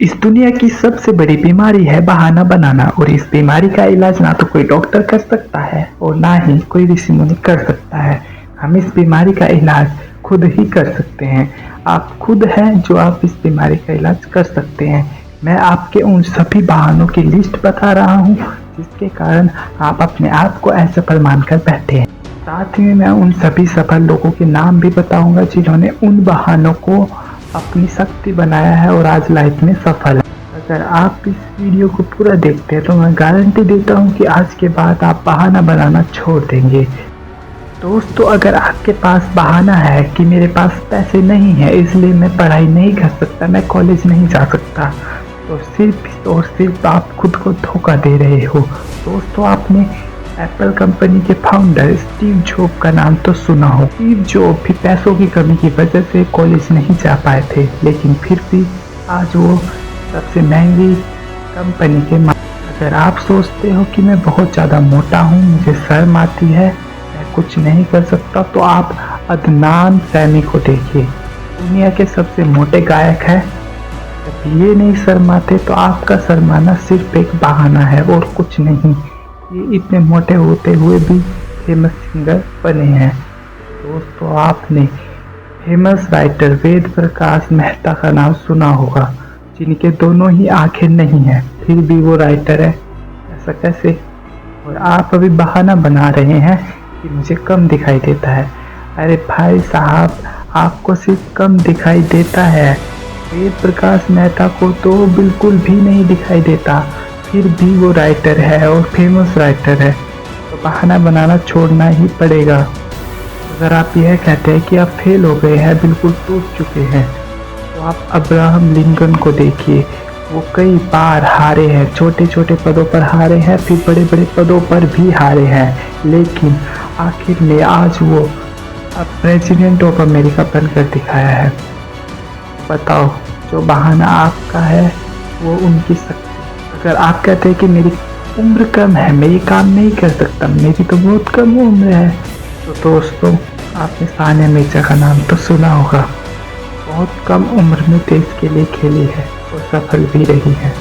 इस दुनिया की सबसे बड़ी बीमारी है बहाना बनाना और इस बीमारी का इलाज ना तो कोई डॉक्टर कर सकता है और ना ही कोई ऋषि मुनि कर सकता है। हम इस बीमारी का इलाज खुद ही कर सकते हैं। आप खुद हैं जो आप इस बीमारी का इलाज कर सकते हैं। मैं आपके उन सभी बहानों की लिस्ट बता रहा हूँ जिसके कारण आप अपने आप को असफल मानकर बैठे हैं। साथ ही में मैं उन सभी सफल लोगों के नाम भी बताऊंगा जिन्होंने उन बहानों को अपनी शक्ति बनाया है और आज लाइफ में सफल है। अगर आप इस वीडियो को पूरा देखते हैं तो मैं गारंटी देता हूं कि आज के बाद आप बहाना बनाना छोड़ देंगे। दोस्तों, अगर आपके पास बहाना है कि मेरे पास पैसे नहीं है इसलिए मैं पढ़ाई नहीं कर सकता, मैं कॉलेज नहीं जा सकता, तो सिर्फ और सिर्फ आप खुद को धोखा दे रहे हो। दोस्तों, आपने एप्पल कंपनी के फाउंडर स्टीव जॉब का नाम तो सुना हो। स्टीव जॉब भी पैसों की कमी की वजह से कॉलेज नहीं जा पाए थे, लेकिन फिर भी आज वो सबसे महंगी कंपनी के अगर आप सोचते हो कि मैं बहुत ज़्यादा मोटा हूँ, मुझे शर्म आती है, मैं कुछ नहीं कर सकता, तो आप अदनान सैमी को देखिए। दुनिया के सबसे मोटे गायक है। जब ये नहीं शर्माते तो आपका शर्माना सिर्फ एक बहाना है और कुछ नहीं। ये इतने मोटे होते हुए भी फेमस सिंगर बने हैं। दोस्तों, आपने फेमस राइटर वेद प्रकाश मेहता का नाम सुना होगा, जिनके दोनों ही आंखें नहीं हैं, फिर भी वो राइटर है। ऐसा कैसे? और आप अभी बहाना बना रहे हैं कि मुझे कम दिखाई देता है। अरे भाई साहब, आपको सिर्फ कम दिखाई देता है, वेद प्रकाश मेहता को तो बिल्कुल भी नहीं दिखाई देता, फिर भी वो राइटर है और फेमस राइटर है, तो बहाना बनाना छोड़ना ही पड़ेगा। अगर आप यह कहते हैं कि आप फेल हो गए हैं, बिल्कुल टूट चुके हैं, तो आप अब्राहम लिंकन को देखिए। वो कई बार हारे हैं, छोटे छोटे पदों पर हारे हैं, फिर बड़े बड़े पदों पर भी हारे हैं, लेकिन आखिर में आज वो अब प्रेसिडेंट ऑफ अमेरिका बनकर दिखाया है। बताओ, जो बहाना आपका है वो उनकी शक्ति। अगर आप कहते हैं कि मेरी उम्र कम है, मैं ये काम नहीं कर सकता, मेरी तो बहुत कम उम्र है, तो दोस्तों, आपने सानिया मिर्जा का नाम तो सुना होगा। बहुत कम उम्र में देश के लिए खेली है और सफल भी रही है।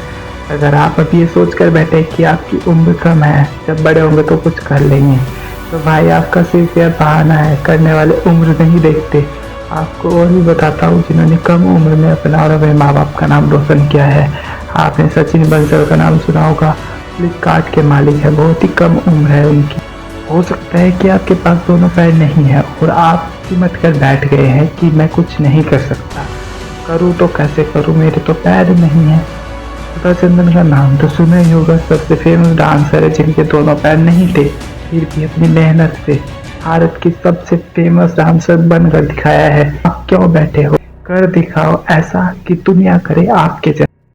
अगर आप अब ये सोच कर बैठे कि आपकी उम्र कम है, जब बड़े होंगे तो कुछ कर लेंगे, तो भाई आपका सिर्फ यह बहाना है। करने वाले उम्र नहीं देखते। आपको और भी बताता हूँ जिन्होंने कम उम्र में अपना और अपने माँ बाप का नाम रोशन किया है। आपने सचिन बंसल का नाम सुना होगा, फ्लिपकार्ट के मालिक है, बहुत ही कम उम्र है उनकी। हो सकता है कि आपके पास दोनों पैर नहीं है और आप हिम्मत कर बैठ गए हैं कि मैं कुछ नहीं कर सकता, करूँ तो कैसे करूँ, मेरे तो पैर नहीं है। सुधा चंद्रन का नाम तो सुना ही होगा, सबसे फेमस डांसर है जिनके दोनों पैर नहीं थे, फिर भी अपनी मेहनत से भारत की सबसे फेमस डांसर बनकर दिखाया है। आप क्यों बैठे हो? कर दिखाओ ऐसा कि दुनिया करे आपके जैसा।